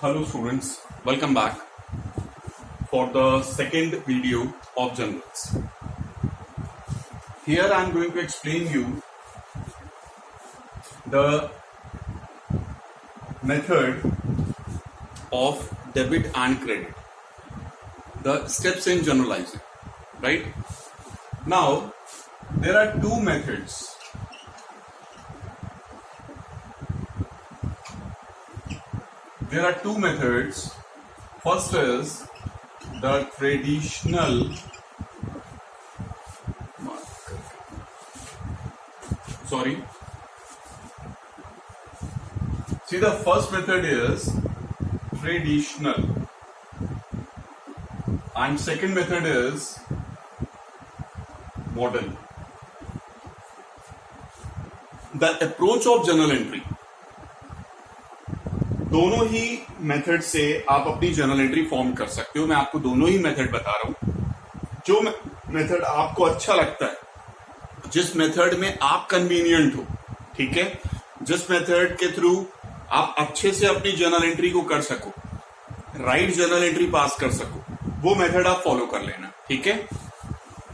Hello students, welcome back for the second video of generals. Here I am going to explain you the method of debit and credit, the steps in generalizing, right? Now there are two methods. First is the traditional the first method is traditional and second method is modern. The approach of journal entry, दोनों ही method से आप अपनी journal entry form कर सकते हो. मैं आपको दोनों ही मेथड बता रहा हूं. जो मेथड आपको अच्छा लगता है, जिस मेथड में आप कन्वीनियंट हो, ठीक है, जिस मेथड के थ्रू आप अच्छे से अपनी जर्नल एंट्री को कर सको, राइट जर्नल एंट्री पास कर सको, वो मेथड आप फॉलो कर लेना. ठीक है.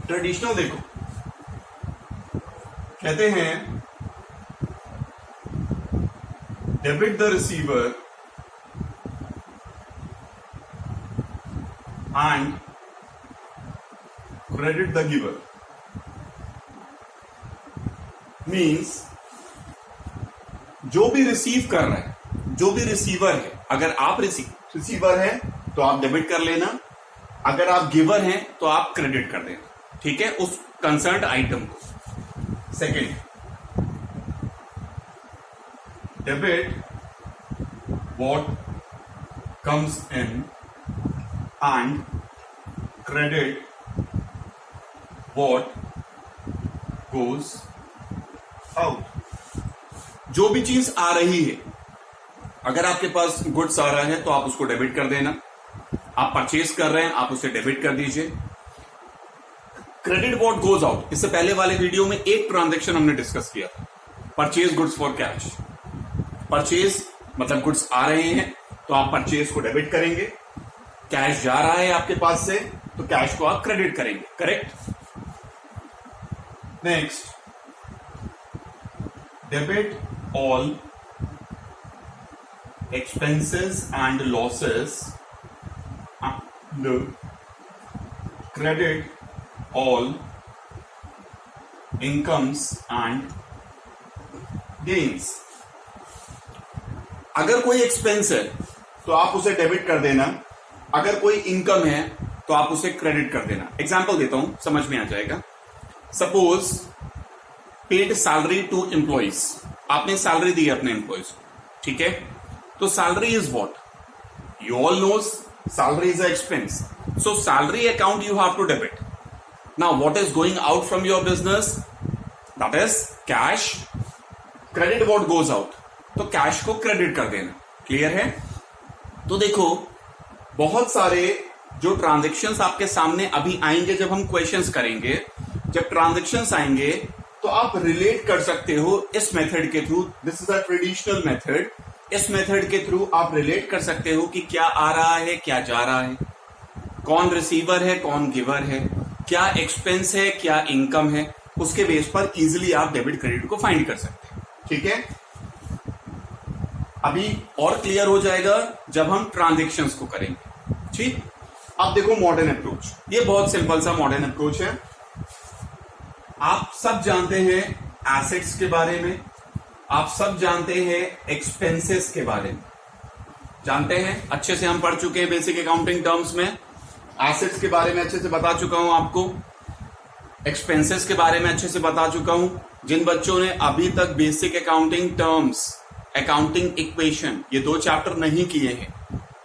ट्रेडिशनल देखो, कहते हैं debit the receiver and credit the giver. Means जो भी रिसीव कर रहा है, जो भी रिसीवर है, अगर आप रिसीवर हैं तो आप डेबिट कर लेना, अगर आप गिवर हैं तो आप क्रेडिट कर देना. ठीक है, उस कंसर्न्ड आइटम को. Second, debit what comes in and credit what goes out. जो भी चीज आ रही है, अगर आपके पास गुड्स आ रहा है तो आप उसको डेबिट कर देना. आप परचेज कर रहे हैं, आप उसे डेबिट कर दीजिए. क्रेडिट व्हाट गोज आउट, इससे पहले वाले वीडियो में एक ट्रांजैक्शन हमने डिस्कस किया था, purchase goods for cash. Purchase मतलब गुड्स आ रहे हैं तो आप परचेज को डेबिट करेंगे, कैश जा रहा है आपके पास से तो कैश को आप क्रेडिट करेंगे. Correct. Next, debit all expenses and losses and credit all incomes and gains. अगर कोई एक्सपेंस है तो आप उसे डेबिट कर देना, अगर कोई इनकम है तो आप उसे क्रेडिट कर देना. एग्जांपल देता हूं, समझ में आ जाएगा. Suppose paid salary to employees, आपने सैलरी दी अपने एम्प्लॉइज को. ठीक है, तो salary is what you all knows, salary is a expense. So salary account you have to debit. Now what is going out from your business, that is cash. Credit what goes out, तो cash को credit कर देना. Clear है. तो देखो, बहुत सारे जो ट्रांजैक्शंस आपके सामने अभी आएंगे, जब हम क्वेश्चंस करेंगे, जब ट्रांजैक्शंस आएंगे तो आप रिलेट कर सकते हो इस मेथड के through. This is a traditional method. इस मेथड के थ्रू आप रिलेट कर सकते हो कि क्या आ रहा है, क्या जा रहा है, कौन रिसीवर है, कौन गिवर है, क्या एक्सपेंस है, क्या इनकम है. उसके बेस पर इजिली आप डेबिट क्रेडिट को फाइंड कर सकते हैं. ठीक है. अभी और क्लियर हो जाएगा जब हम ट्रांजैक्शंस को करेंगे. ठीक. अब देखो मॉडर्न अप्रोच, ये बहुत सिंपल सा मॉडर्न अप्रोच है. आप सब जानते हैं एसेट्स के बारे में, आप सब जानते हैं एक्सपेंसेस के बारे में, जानते हैं, अच्छे से हम पढ़ चुके हैं बेसिक अकाउंटिंग टर्म्स में. एसेट्स के बारे में अच्छे से बता चुका हूं आपको, एक्सपेंसेस के बारे में अच्छे से बता चुका हूं. जिन बच्चों ने अभी तक basic accounting terms, accounting equation, ये दो चैप्टर नहीं किए हैं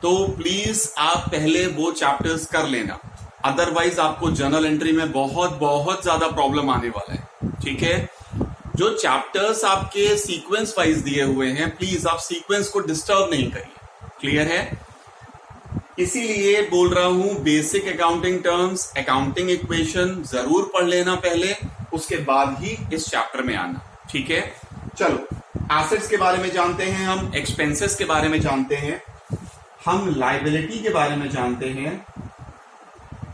तो प्लीज आप पहले वो चैप्टर्स कर लेना, अदरवाइज आपको जर्नल एंट्री में बहुत ज्यादा प्रॉब्लम आने वाला है. ठीक है. जो चैप्टर्स आपके सीक्वेंस वाइज दिए हुए हैं, प्लीज आप सीक्वेंस को डिस्टर्ब नहीं करिए. क्लियर है. इसीलिए बोल रहा हूं basic accounting terms, accounting equation जरूर पढ़ लेना पहले, उसके बाद ही इस चैप्टर में आना. ठीक है. चलो एसेट्स के बारे में जानते हैं हम, एक्सपेंसेस के बारे में जानते हैं. हम लायबिलिटी के बारे में जानते हैं,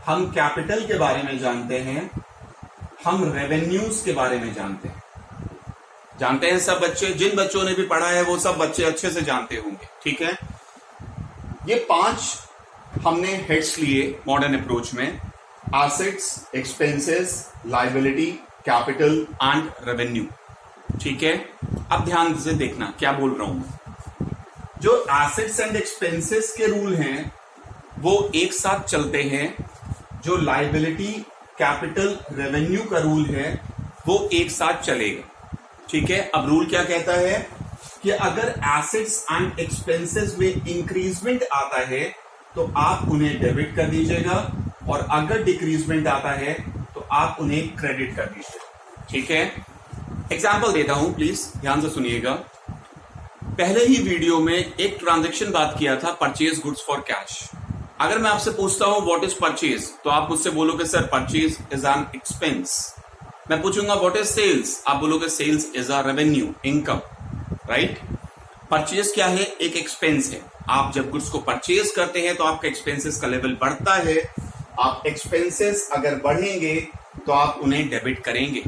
हम कैपिटल के बारे में जानते हैं, हम रेवेन्यूज के बारे में जानते हैं। जानते हैं सब बच्चे, जिन बच्चों ने भी पढ़ा है वो सब बच्चे अच्छे से जानते होंगे, ठीक है। ये 5 हमने हेड्स लिए मॉडर्न अप्रोच में, assets, expenses, liability, capital and revenue, ठीक है। अब ध्यान से देखना क्या बोल रहा हूं। जो एसेट्स एंड एक्सपेंसेस के रूल हैं वो एक साथ चलते हैं, जो लायबिलिटी, कैपिटल, रेवेन्यू का रूल है वो एक साथ चलेगा, ठीक है। अब रूल क्या कहता है कि अगर एसेट्स एंड एक्सपेंसेस में इंक्रीजमेंट आता है तो आप उन्हें डेबिट कर दीजिएगा, और अगर डिक्रीजमेंट आता है तो आप उन्हें क्रेडिट कर दीजिएगा, ठीक है। एग्जाम्पल देता हूं, प्लीज ध्यान से सुनिएगा। पहले ही वीडियो में एक ट्रांजैक्शन बात किया था, परचेज गुड्स फॉर कैश। अगर मैं आपसे पूछता हूं व्हाट इज परचेज, तो आप मुझसे बोलोगे sir purchase is an expense. मैं पूछूंगा व्हाट इज सेल्स, आप बोलोगे sales is a revenue, income, right. Purchase क्या है? एक एक्सपेंस है। आप जब गुड्स को परचेज करते हैं तो आपका एक्सपेंसेस का लेवल बढ़ता है। आप एक्सपेंसेस अगर बढ़ेंगे तो आप उन्हें डेबिट करेंगे।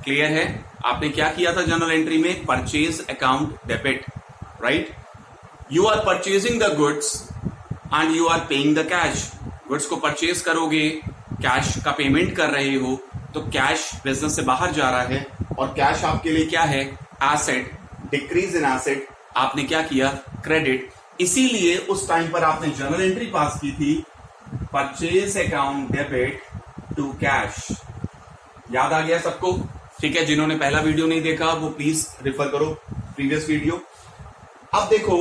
क्लियर है? आपने क्या किया था जर्नल एंट्री में? Purchase account debit, right. You are purchasing the goods and you are paying the cash. Goods को परचेज करोगे, कैश का पेमेंट कर रहे हो, तो कैश बिजनेस से बाहर जा रहा है, और कैश आपके लिए क्या है? एसेट। डिक्रीज इन एसेट आपने क्या किया? क्रेडिट। इसीलिए उस टाइम पर आपने जर्नल एंट्री पास की थी, purchase account debit to cash. याद आ गया सबको? ठीक है, जिन्होंने पहला वीडियो नहीं देखा वो प्लीज रेफर करो प्रीवियस वीडियो। अब देखो,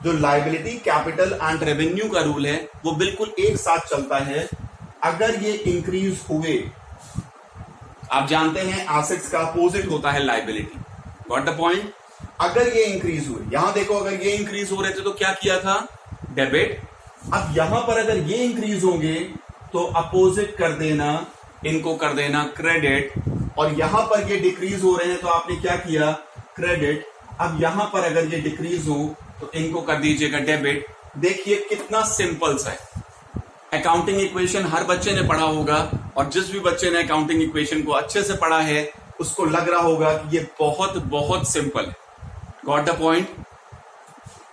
जो लायबिलिटी, कैपिटल एंड रेवेन्यू का रूल है वो बिल्कुल एक साथ चलता है। अगर ये इंक्रीज हुए, आप जानते हैं एसेट्स का अपोजिट होता है लायबिलिटी, गॉट द पॉइंट। अगर ये इंक्रीज हुए, यहां देखो, अगर ये इंक्रीज हो रहे थे तो क्या किया था? डेबिट। अब यहां पर अगर ये इंक्रीज होंगे तो अपोजिट कर देना, इनको कर देना क्रेडिट, और यहां पर ये डिक्रीज हो रहे हैं तो आपने क्या किया? क्रेडिट। अब यहां पर अगर ये डिक्रीज हो तो इनको कर दीजिएगा डेबिट। देखिए कितना सिंपल सा है। अकाउंटिंग इक्वेशन हर बच्चे ने पढ़ा होगा, और जिस भी बच्चे ने अकाउंटिंग इक्वेशन को अच्छे से पढ़ा है उसको लग रहा होगा कि ये बहुत बहुत सिंपल है। Got the point?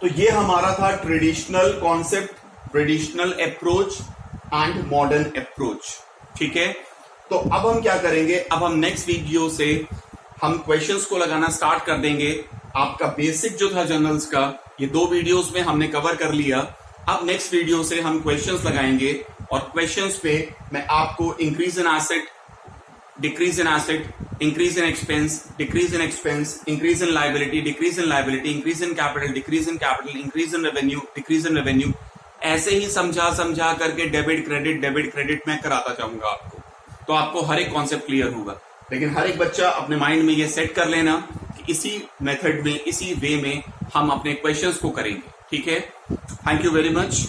तो ये हमारा था traditional concept, traditional approach and modern approach, ठीक है। तो अब हम क्या करेंगे? अब हम नेक्स्ट वीडियो से हम क्वेश्चंस को लगाना स्टार्ट कर देंगे। आपका बेसिक जो था जर्नल्स का, ये 2 वीडियोस में हमने कवर कर लिया। अब नेक्स्ट वीडियो से हम क्वेश्चंस लगाएंगे, और क्वेश्चंस पे मैं आपको increase in asset, decrease in asset, increase in expense, decrease in expense, increase in liability, decrease in liability, increase in capital, decrease in capital, increase in revenue, decrease in revenue, ऐसे ही समझा करके debit credit मैं कराता जाऊंगा आपको। तो आपको हर एक कॉन्सेप्ट क्लियर होगा। लेकिन हर एक बच्चा अपने माइंड में ये सेट कर लेना कि इसी मेथड में, इसी वे में हम अपने क्वेश्चंस को करेंगे, ठीक है। Thank you very much.